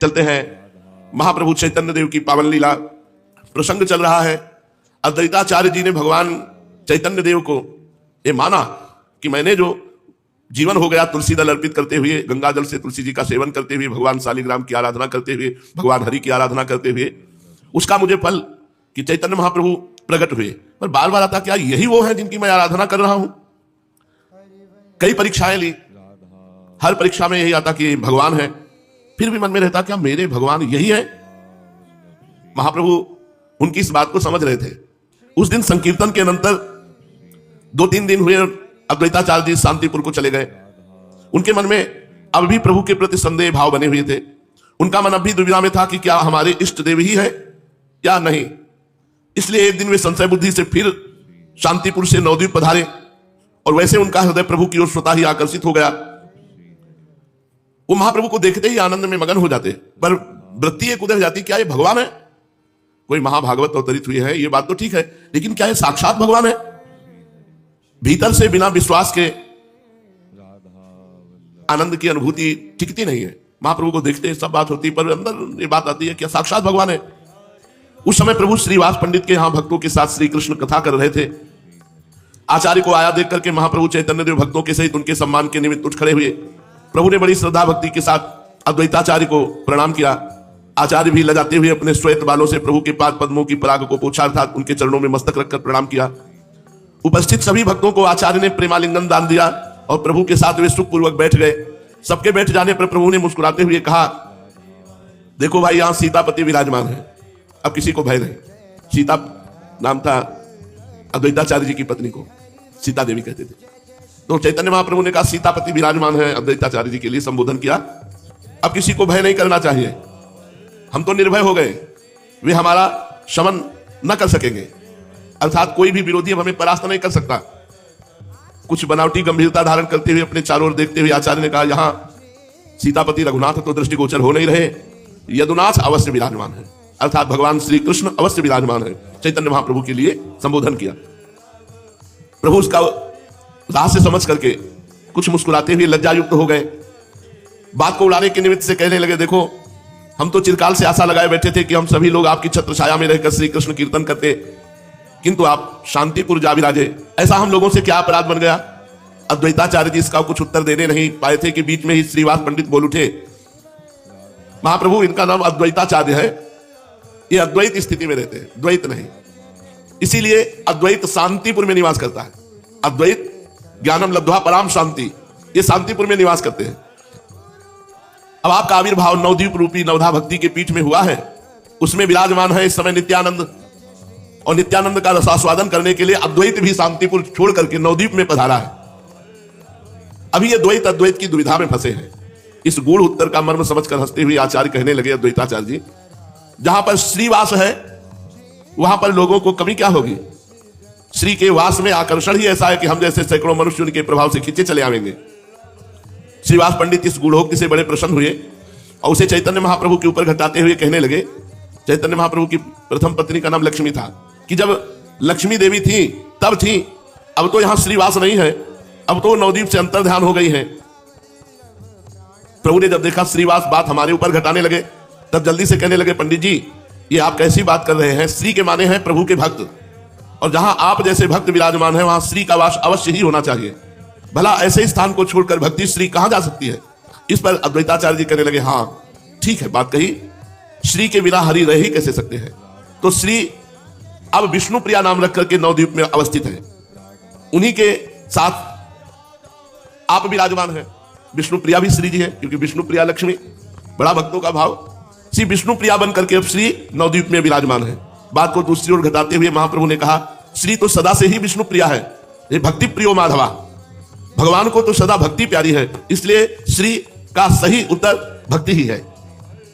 चलते हैं। महाप्रभु चैतन्य देव की पावन लीला प्रसंग चल रहा है। अद्वैताचार्य जी ने भगवान चैतन्य देव को ये माना कि मैंने जो जीवन हो गया तुलसी दल अर्पित करते हुए, गंगा जल से तुलसी जी का सेवन करते हुए, भगवान शालिग्राम की आराधना करते हुए, भगवान हरि की आराधना करते हुए, उसका मुझे फल कि चैतन्य महाप्रभु प्रकट हुए। पर बार बार आता क्या यही वो है जिनकी मैं आराधना कर रहा हूं? कई परीक्षाएं ली, हर परीक्षा में यही आता कि भगवान है। फिर भी मन में रहता क्या मेरे भगवान यही है? महाप्रभु उनकी इस बात को समझ रहे थे। उस दिन संकीर्तन के अनंतर 2-3 दिन हुए, अद्वैताचार्य जी शांतिपुर को चले गए। उनके मन में अब भी प्रभु के प्रति संदेह भाव बने हुए थे। उनका मन अब भी दुविधा में था कि क्या हमारे इष्ट देव ही है या नहीं। इसलिए एक दिन वे संशय बुद्धि से फिर शांतिपुर से नवद्वीप पधारे और वैसे उनका हृदय प्रभु की ओर स्वतः ही आकर्षित हो गया। वो महाप्रभु को देखते ही आनंद में मगन हो जाते, पर वृत्ति एक उधर जाती, क्या ये भगवान है? कोई महाभागवत अवतरित हुई है, ये बात तो ठीक है, लेकिन क्या ये साक्षात भगवान है? भीतर से बिना विश्वास के आनंद की अनुभूति टिकती नहीं है। महाप्रभु को देखते सब बात होती, पर अंदर ये बात आती है कि साक्षात भगवान है। उस समय प्रभु श्रीवास पंडित के यहां भक्तों के साथ श्री कृष्ण कथा कर रहे थे। आचार्य को आया देख करके महाप्रभु चैतन्य देव भक्तों के सहित उनके सम्मान के निमित्त उठ खड़े हुए। प्रभु ने बड़ी श्रद्धा भक्ति के साथ अद्वैताचार्य को प्रणाम किया। आचार्य भी लजाते हुए अपने श्वेत बालों से प्रभु के पाद पद्मों की पराग को पोंछा, अर्थात उनके चरणों में मस्तक रखकर प्रणाम किया। उपस्थित सभी भक्तों को आचार्य ने प्रेमालिंगन दान दिया और प्रभु के साथ वे सुखपूर्वक बैठ गए। सबके बैठ जाने पर प्रभु ने मुस्कुराते हुए कहा, देखो भाई यहां सीतापति विराजमान है, अब किसी को भय नहीं। सीता नाम था अद्वैताचार्य जी की पत्नी को, सीता देवी कहते थे। तो चैतन्य महाप्रभु ने कहा सीतापति विराजमान है, अद्वैताचार्य जी के लिए संबोधन किया, अब किसी को भय नहीं करना चाहिए। हम तो निर्भय हो गए, वे हमारा शमन न कर सकेंगे, अर्थात कोई भी विरोधी अब हमें परास्त नहीं कर सकता। कुछ बनावटी गंभीरता धारण करते हुए अपने चारों ओर देखते हुए आचार्य ने कहा, यहां सीतापति रघुनाथ तो दृष्टिगोचर हो नहीं रहे, यदुनाथ अवश्य विराजमान है, अर्थात भगवान श्री कृष्ण अवश्य विराजमान है। चैतन्य महाप्रभु के लिए संबोधन किया। प्रभु उसका रहस्य समझ करके कुछ मुस्कुराते हुए लज्जायुक्त हो गए। बात को उड़ाने के निमित्त से कहने लगे, देखो हम तो चिरकाल से आशा लगाए बैठे थे कि हम सभी लोग आपकी छत्र छाया में रहकर श्री कृष्ण कीर्तन करते, किंतु आप शांतिपुर जा विराजे, ऐसा हम लोगों से क्या अपराध बन गया? अद्वैताचार्य जी इसका कुछ उत्तर देने नहीं पाए थे कि बीच में ही श्रीवास पंडित बोल उठे, महाप्रभु इनका नाम अद्वैताचार्य है, ये अद्वैत स्थिति में रहते हैं, द्वैत नहीं, इसीलिए अद्वैत शांतिपुर में निवास करता है। अद्वैत ज्ञानम लब्ध्वा पराम शांति, ये शांतिपुर में निवास करते हैं। अब आपका आविर्भाव नवद्वीप रूपी नवधा भक्ति के पीठ में हुआ है, उसमें विराजमान है इस समय नित्यानंद, और नित्यानंद का रसास्वादन करने के लिए अद्वैत भी शांतिपुर छोड़ करके नवद्वीप में पधारा है। अभी ये द्वैत अद्वैत की दुविधा में फंसे हैं। इस गूढ़ उत्तर का मर्म समझकर हंसते हुए आचार्य कहने लगे, अद्वैताचार्य जी, जहां पर श्रीवास है वहां पर लोगों को कमी क्या होगी? श्री के वास में आकर्षण ही ऐसा है कि हम जैसे सैकड़ों मनुष्य उनके प्रभाव से खींचे चले आवेंगे। श्रीवास पंडित इस गूढ़ोक्ति से बड़े प्रसन्न हुए और उसे चैतन्य महाप्रभु के ऊपर घटाते हुए कहने लगे। चैतन्य महाप्रभु की प्रथम पत्नी का नाम लक्ष्मी था, कि जब लक्ष्मी देवी थी तब थी, अब तो यहां श्रीवास नहीं है, अब तो नवद्वीप से अंतर ध्यान हो गई है। प्रभु ने जब देखा श्रीवास बात हमारे ऊपर घटाने लगे, तब जल्दी से कहने लगे, पंडित जी ये आप कैसी बात कर रहे हैं? श्री के माने हैं प्रभु के भक्त, और जहां आप जैसे भक्त विराजमान है वहां श्री का वास अवश्य ही होना चाहिए। भला ऐसे स्थान को छोड़कर भक्ति श्री कहां जा सकती है? इस पर अद्वैताचार्य जी कहने लगे, हाँ ठीक है बात कही, श्री के बिना हरि रह ही कैसे सकते हैं? तो श्री अब विष्णु प्रिया नाम रख करके नवद्वीप में अवस्थित है, उन्हीं के साथ आप विराजमान है। विष्णु प्रिया भी श्री जी है, क्योंकि विष्णु प्रिया लक्ष्मी, बड़ा भक्तों का भाव। श्री विष्णु प्रिया बन करके अब श्री नवद्वीप में विराजमान है। बात को दूसरी ओर घटाते हुए महाप्रभु ने कहा, श्री तो सदा से ही विष्णु प्रिया है, ये भक्ति प्रियो माधवा, भगवान को तो सदा भक्ति प्यारी है, इसलिए श्री का सही उत्तर भक्ति ही है।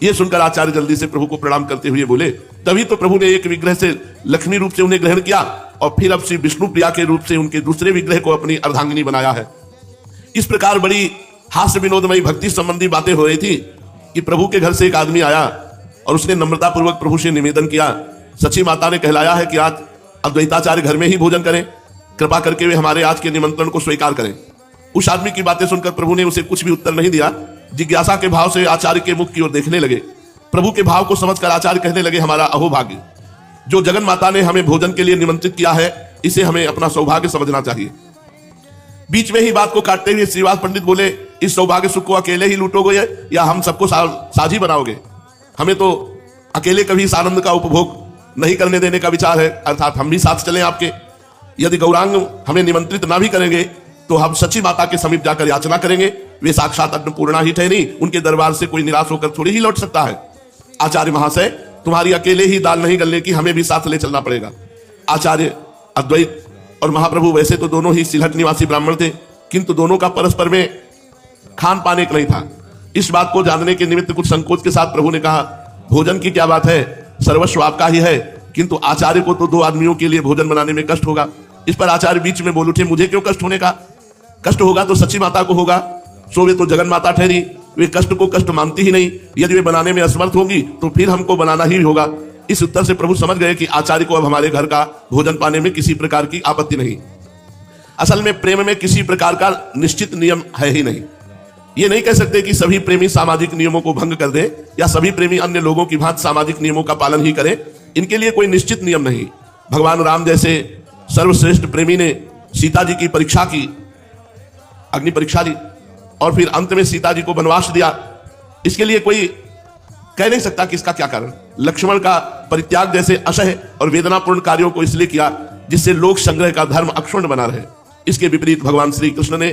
ये सुनकर आचार्य जल्दी से प्रभु को प्रणाम करते हुए बोले, तभी तो प्रभु ने एक विग्रह से लक्ष्मी रूप से उन्हें ग्रहण किया और फिर अब श्री विष्णु प्रिया के रूप से उनके दूसरे विग्रह को अपनी अर्धांगिनी बनाया है। इस प्रकार बड़ी हास्य विनोदमयी भक्ति संबंधी बातें हो रही थी कि प्रभु के घर से एक आदमी आया और उसने नम्रता पूर्वक प्रभु से निवेदन किया, सची माता ने कहलाया है कि आज अद्वैताचार्य घर में ही भोजन करें, कृपा करके वे हमारे आज के निमंत्रण को स्वीकार करें। उस आदमी की बातें सुनकर प्रभु ने उसे कुछ भी उत्तर नहीं दिया, जिज्ञासा के भाव से आचार्य के मुख की ओर देखने लगे। प्रभु के भाव को समझकर आचार्य कहने लगे, हमारा अहोभाग्य, जो जगन माता ने हमें भोजन के लिए निमंत्रित किया है, इसे हमें अपना सौभाग्य समझना चाहिए। बीच में ही बात को काटते हुए श्रीवास पंडित बोले, इस सौभाग्य सुख को अकेले ही लूटोगे या हम सबको साझी बनाओगे? हमें तो अकेले कभी इस आनंद का उपभोग नहीं करने देने का विचार है, अर्थात हम भी साथ चलें आपके। यदि गौरांग हमें निमंत्रित ना भी करेंगे तो हम सची माता के समीप जाकर याचना करेंगे। वे साक्षात अन्नपूर्णा ही ठहरी, उनके दरबार से कोई निराश होकर थोड़ी ही लौट सकता है। आचार्य महाशय, तुम्हारी अकेले ही दाल नहीं गलने की, हमें भी साथ ले चलना पड़ेगा। आचार्य अद्वैत और महाप्रभु वैसे तो दोनों ही सिलहट निवासी ब्राह्मण थे, किंतु दोनों का परस्पर में खान पान एक नहीं था। इस बात को जानने के निमित्त कुछ संकोच के साथ प्रभु ने कहा, भोजन की क्या बात है, सर्वस्व आपका ही है, किंतु आचार्य को तो 2 आदमियों के लिए भोजन बनाने में कष्ट होगा। इस पर आचार्य बीच में बोल उठे, मुझे क्यों कष्ट होने का? कष्ट होगा तो सच्ची माता को होगा, सो वे तो जगन माता ठहरी, वे कष्ट को कष्ट मानती ही नहीं। यदि वे बनाने में असमर्थ होंगी तो फिर हमको बनाना ही होगा। इस उत्तर से प्रभु समझ गए कि आचार्य को अब हमारे घर का भोजन पाने में किसी प्रकार की आपत्ति नहीं। असल में प्रेम में किसी प्रकार का निश्चित नियम है ही नहीं। ये नहीं कह सकते कि सभी प्रेमी सामाजिक नियमों को भंग कर दे या सभी प्रेमी अन्य लोगों की भांति सामाजिक नियमों का पालन ही करें। इनके लिए कोई निश्चित नियम नहीं। भगवान राम जैसे सर्वश्रेष्ठ प्रेमी ने सीता जी की परीक्षा की, अग्नि परीक्षा दी, और फिर अंत में सीता जी को वनवास दिया। इसके लिए कोई कह नहीं सकता कि इसका क्या कारण। लक्ष्मण का परित्याग जैसे असह्य और वेदनापूर्ण कार्यों को इसलिए किया जिससे लोक संग्रह का धर्म अक्षुण्ण बना रहे। इसके विपरीत भगवान श्री कृष्ण ने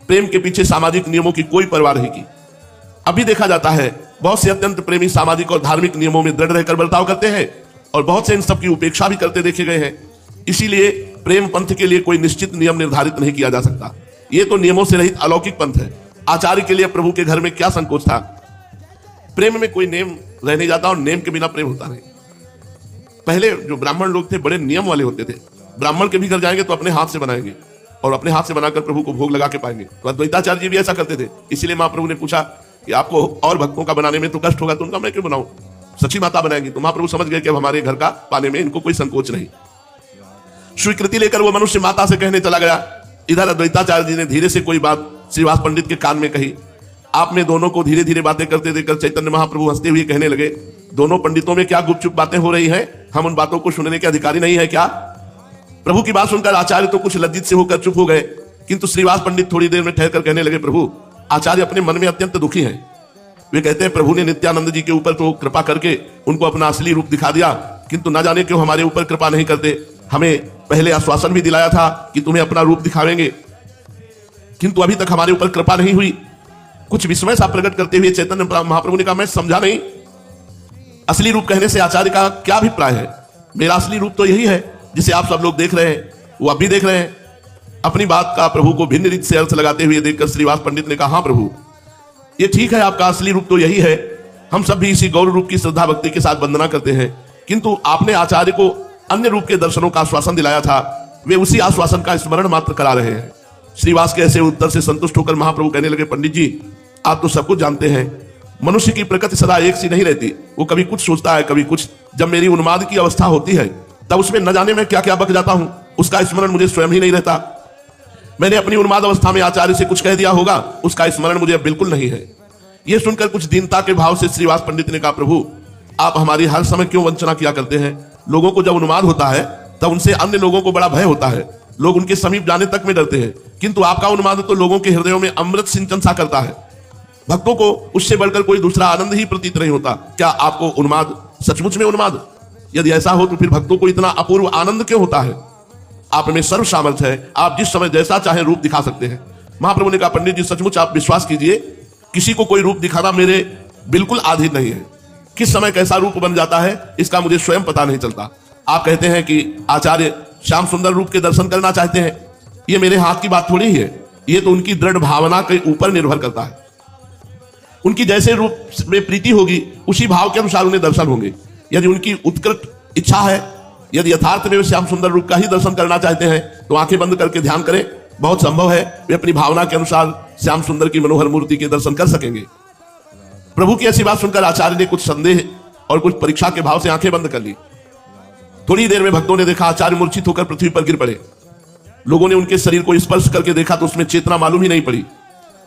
प्रेम के पीछे सामाजिक नियमों की कोई परवाह नहीं की। अभी देखा जाता है बहुत से अत्यंत प्रेमी सामाजिक और धार्मिक नियमों में दृढ़ रहकर बर्ताव करते हैं और बहुत से इन सब की उपेक्षा भी करते देखे गए हैं। इसीलिए प्रेम पंथ के लिए कोई निश्चित नियम निर्धारित नहीं किया जा सकता। ये तो नियमों से रहित अलौकिक पंथ है। आचार्य के लिए प्रभु के घर में क्या संकोच था? प्रेम में कोई नेम रह नहीं जाता और नेम के बिना प्रेम होता नहीं। पहले जो ब्राह्मण लोग थे बड़े नियम वाले होते थे। ब्राह्मण के भी घर जाएंगे तो अपने हाथ से बनाएंगे और अपने हाथ से बनाकर प्रभु को भोग लगा के पाएंगे। तो अद्वैताचार्य जी भी ऐसा करते थे। इसीलिए महाप्रभु ने पूछा कि आपको और भक्तों का बनाने में तो कष्ट होगा, तो उनका मैं क्यों बनाऊं? सच्ची माता बनाएंगी। तो महाप्रभु समझ गए कि अब हमारे घर का पाने में इनको कोई संकोच नहीं। स्वीकृति लेकर वो मनुष्य माता से कहने चला गया। इधर अद्वैताचार्य जी ने धीरे से कोई बात श्रीवास पंडित के कान में कही। आप में दोनों को धीरे धीरे बातें करते देखकर चैतन्य महाप्रभु हंसते हुए कहने लगे, दोनों पंडितों में क्या गुपचुप बातें हो रही हैं? हम उन बातों को सुनने के अधिकारी नहीं है क्या? प्रभु की बात सुनकर आचार्य तो कुछ लज्जित से होकर चुप हो गए, किंतु श्रीवास पंडित थोड़ी देर में ठहरकर कहने लगे, प्रभु, आचार्य अपने मन में अत्यंत दुखी हैं। वे कहते हैं, प्रभु ने नित्यानंद जी के ऊपर तो कृपा करके उनको अपना असली रूप दिखा दिया, किंतु न जाने क्यों हमारे ऊपर कृपा नहीं करते। हमें पहले आश्वासन भी दिलाया था कि तुम्हें अपना रूप दिखावेंगे, किंतु अभी तक हमारे ऊपर कृपा नहीं हुई। कुछ विस्मय सा प्रकट करते हुए चैतन्य महाप्रभु ने कहा, मैं समझा नहीं, असली रूप कहने से आचार्य का क्या अभिप्राय है? मेरा असली रूप तो यही है जिसे आप सब लोग देख रहे हैं, वो अब भी देख रहे हैं। अपनी बात का प्रभु को भिन्न रीत से अर्थ लगाते हुए देखकर श्रीवास पंडित ने कहा, हाँ प्रभु, ये ठीक है, आपका असली रूप तो यही है। हम सब भी इसी गौर रूप की श्रद्धा भक्ति के साथ वंदना करते हैं, किंतु आपने आचार्य को अन्य रूप के दर्शनों का आश्वासन दिलाया था, वे उसी आश्वासन का स्मरण मात्र करा रहे हैं। श्रीवास के ऐसे उत्तर से संतुष्ट होकर महाप्रभु कहने लगे, पंडित जी, आप तो सब कुछ जानते हैं, मनुष्य की प्रकृति सदा एक सी नहीं रहती। वो कभी कुछ सोचता है, कभी कुछ। जब मेरी उन्माद की अवस्था होती है तब उसमें न जाने में क्या क्या बक जाता हूं, उसका स्मरण मुझे स्वयं ही नहीं रहता। मैंने अपनी उन्माद अवस्था में आचार्य से कुछ कह दिया होगा, उसका स्मरण मुझे बिल्कुल नहीं है। यह सुनकर कुछ दीनता के भाव से श्रीवास पंडित ने कहा, प्रभु, आप हमारी हर समय क्यों वंचना किया करते हैं? लोगों को जब उन्माद होता है तब उनसे अन्य लोगों को बड़ा भय होता है, लोग उनके समीप जाने तक में डरते हैं, किंतु आपका उन्माद तो लोगों के हृदयों में अमृत सिंचन सा करता है। भक्तों को उससे बढ़कर कोई दूसरा आनंद ही प्रतीत नहीं होता। क्या आपको उन्माद सचमुच में उन्माद? यदि ऐसा हो तो फिर भक्तों को इतना अपूर्व आनंद क्यों होता है? आप में सर्व सामर्थ्य है, आप जिस समय जैसा चाहे रूप दिखा सकते हैं। महाप्रभु ने कहा, पंडित जी, सचमुच आप विश्वास कीजिए, किसी को कोई रूप दिखाना मेरे बिल्कुल अधीन नहीं है। किस समय कैसा रूप बन जाता है इसका मुझे स्वयं पता नहीं चलता। आप कहते हैं कि आचार्य श्याम सुंदर रूप के दर्शन करना चाहते हैं, ये मेरे हाथ की बात थोड़ी ही है, ये तो उनकी दृढ़ भावना के ऊपर निर्भर करता है। उनकी जैसे रूप में प्रीति होगी उसी भाव के अनुसार उन्हें दर्शन होंगे। यदि उनकी उत्कृष्ट इच्छा है, यदि यथार्थ में वे श्याम सुंदर रूप का ही दर्शन करना चाहते हैं तो आंखें बंद करके ध्यान करें, बहुत संभव है वे अपनी भावना के अनुसार श्याम सुंदर की मनोहर मूर्ति के दर्शन कर सकेंगे। प्रभु की ऐसी बात सुनकर आचार्य ने कुछ संदेह और कुछ परीक्षा के भाव से आंखें बंद कर ली। थोड़ी देर में भक्तों ने देखा आचार्य मूर्छित होकर पृथ्वी पर गिर पड़े। लोगों ने उनके शरीर को स्पर्श करके देखा तो उसमें चेतना मालूम ही नहीं पड़ी।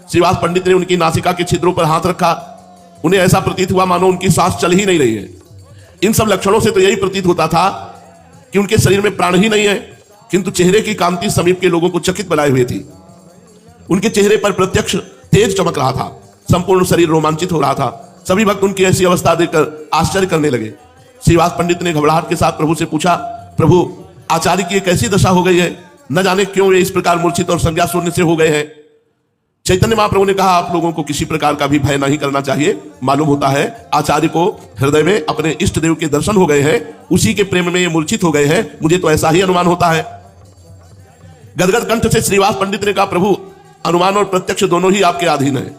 श्रीवास पंडित ने उनकी नासिका के छिद्रों पर हाथ रखा, उन्हें ऐसा प्रतीत हुआ मानो उनकी सांस चल ही नहीं रही है। इन सब लक्षणों से तो यही प्रतीत होता था कि उनके शरीर में प्राण ही नहीं है, किंतु चेहरे की कांति समीप के लोगों को चकित बनाए हुए थी। उनके चेहरे पर प्रत्यक्ष तेज चमक रहा था, संपूर्ण शरीर रोमांचित हो रहा था। सभी भक्त उनकी ऐसी अवस्था देखकर आश्चर्य करने लगे। श्रीवास पंडित ने घबराहट के साथ प्रभु से पूछा, प्रभु आचार्य की एक ऐसी दशा हो गई है, न जाने क्यों वे इस प्रकार मूर्छित और संज्ञा शून्य से हो गए हैं। चैतन्य महाप्रभु ने कहा, आप लोगों को किसी प्रकार का भी भय नहीं करना चाहिए। मालूम होता है आचार्य को हृदय में अपने इष्ट देव के दर्शन हो गए हैं, उसी के प्रेम में ये मूर्छित हो गए हैं। मुझे तो ऐसा ही अनुमान होता है। गदगद कंठ से श्रीवास पंडित ने कहा, प्रभु अनुमान और प्रत्यक्ष दोनों ही आपके अधीन है।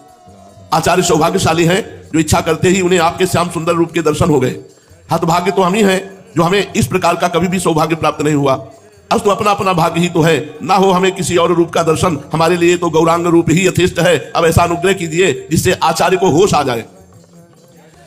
आचार्य सौभाग्यशाली हैं जो इच्छा करते ही उन्हें आपके श्याम सुंदर रूप के दर्शन हो गए। हतभाग्य तो हम ही हैं जो हमें इस प्रकार का कभी भी सौभाग्य प्राप्त नहीं हुआ। अब तो अपना अपना भाग्य ही तो है, ना हो हमें किसी और रूप का दर्शन। हमारे लिए तो गौरांग रूप ही यथेष्ट है। अब ऐसा अनुग्रह कीजिए जिससे आचार्य को होश आ जाए।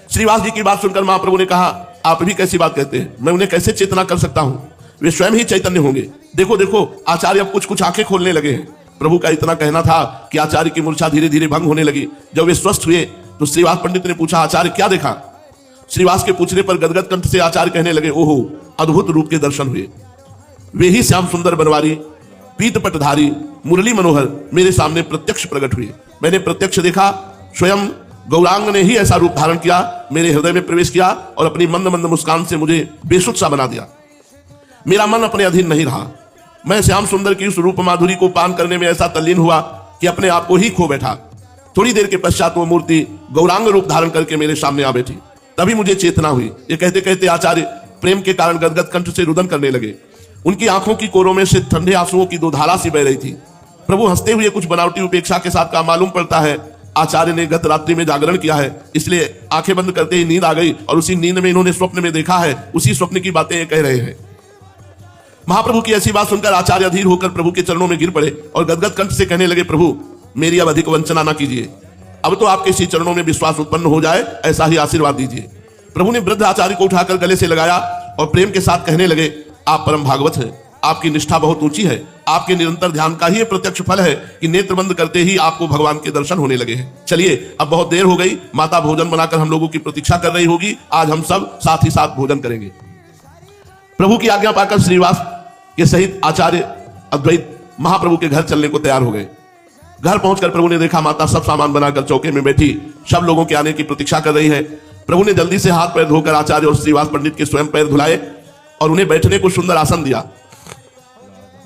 श्रीवास जी की बात सुनकर महाप्रभु ने कहा, आप भी कैसी बात कहते हैं, मैं उन्हें कैसे चेतना कर सकता हूं, वे स्वयं ही चैतन्य होंगे। देखो देखो आचार्य अब कुछ कुछ आंखें खोलने लगे हैं। प्रभु का इतना कहना था कि आचार्य की मूर्छा धीरे धीरे भंग होने लगी। जब वे स्वस्थ हुए तो श्रीवास पंडित ने पूछा, आचार्य क्या देखा? श्रीवास के पूछने पर गदगद कंठ से आचार्य कहने लगे, ओहो अद्भुत रूप के दर्शन हुए। वे ही श्याम सुंदर बनवारी, पीत पटधारी, मुरली मनोहर मेरे सामने प्रत्यक्ष प्रकट हुए। मैंने प्रत्यक्ष देखा, स्वयं गौरांग ने ही ऐसा रूप धारण किया, मेरे हृदय में प्रवेश किया और अपनी मंद मंद मुस्कान से मुझे बेसुध सा बना दिया। मेरा मन अपने अधीन नहीं रहा। मैं श्याम सुंदर की उस रूप माधुरी को पान करने में ऐसा तल्लीन हुआ कि अपने आप को ही खो बैठा। थोड़ी देर के पश्चात वो मूर्ति गौरांग रूप धारण करके मेरे सामने आ बैठी। तभी मुझे चेतना हुई। ये कहते कहते आचार्य प्रेम के कारण गदगद कंठ से रुदन करने लगे। उनकी आंखों की कोरों में से ठंडे आंसुओं की दो धारा सी बह रही थी। प्रभु हंसते हुए कुछ बनावटी उपेक्षा के साथ का मालूम पड़ता है आचार्य ने गत रात्रि में जागरण किया है, इसलिए आंखें बंद करते ही नींद आ गई और उसी नींद में इन्होंने स्वप्न में देखा है, उसी स्वप्न की बातें ये कह रहे हैं। महाप्रभु की ऐसी बात सुनकर आचार्य अधीर होकर प्रभु के चरणों में गिर पड़े और गदगद कंठ से कहने लगे, प्रभु मेरी अब अधिक वंचना ना कीजिए। अब तो आपके इसी चरणों में विश्वास उत्पन्न हो जाए, ऐसा ही आशीर्वाद दीजिए। प्रभु ने वृद्ध आचार्य को उठाकर गले से लगाया और प्रेम के साथ कहने लगे, आप परम भागवत हैं, आपकी निष्ठा बहुत ऊंची है। आपके निरंतर ध्यान का ही प्रत्यक्ष फल है कि नेत्र बंद करते ही आपको भगवान के दर्शन होने लगे हैं। चलिए अब बहुत देर हो गई, माता भोजन बनाकर हम लोगों की प्रतीक्षा कर रही होगी। आज हम सब साथ ही साथ भोजन करेंगे। प्रभु की आज्ञा पाकर श्रीवास के सहित आचार्य अद्वैत महाप्रभु के घर चलने को तैयार हो गए। घर पहुंचकर प्रभु ने देखा माता सब सामान बनाकर चौके में बैठी सब लोगों के आने की प्रतीक्षा कर रही है। प्रभु ने जल्दी से हाथ पैर धोकर आचार्य और श्रीवास पंडित के स्वयं पैर धुलाए और उन्हें बैठने को सुंदर आसन दिया।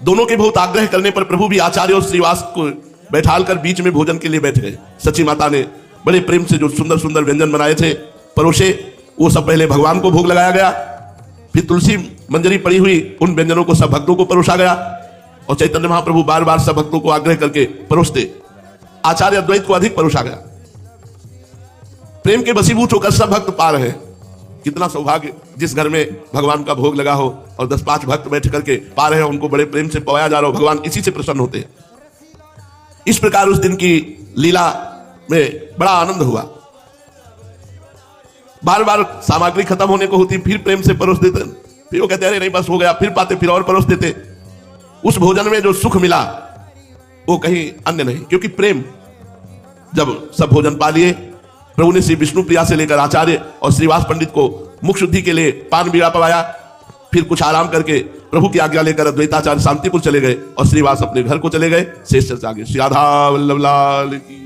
दोनों के बहुत आग्रह करने पर प्रभु भी आचार्य और श्रीवास को बैठालकर बीच में भोजन के लिए बैठ गए। सची माता ने बड़े प्रेम से जो सुंदर सुंदर व्यंजन बनाए थे परोसे, वो सब पहले भगवान को भोग लगाया गया, फिर तुलसी मंजरी पड़ी हुई उन व्यंजनों को सब भक्तों को परोसा गया और चैतन्य महाप्रभु बार बार सब भक्तों को आग्रह करके परोसते। आचार्य अद्वैत को अधिक परोसा गया। प्रेम के वशीभूत होकर सब भक्त पा रहे हैं। कितना सौभाग्य जिस घर में भगवान का भोग लगा हो और 10-5 भक्त बैठ करके पा रहे हो, उनको बड़े प्रेम से पवाया जा रहा हो। भगवान इसी से प्रसन्न होते हैं। इस प्रकार उस दिन की लीला में बड़ा आनंद हुआ। बार बार सामग्री खत्म होने को होती, फिर प्रेम से परोस देते, फिर वो कहते अरे नहीं बस हो गया, फिर पाते, फिर और परोस देते। उस भोजन में जो सुख मिला वो कहीं अन्य नहीं, क्योंकि प्रेम। जब सब भोजन पा लिए, प्रभु ने श्री विष्णु प्रिया से लेकर आचार्य और श्रीवास पंडित को मुख शुद्धि के लिए पान बीड़ा पवाया। फिर कुछ आराम करके प्रभु की आज्ञा लेकर अद्वैताचार्य शांतिपुर चले गए और श्रीवास अपने घर को चले गए। शेष चर्चा आगे। श्री राधा वल्लभ लाल की।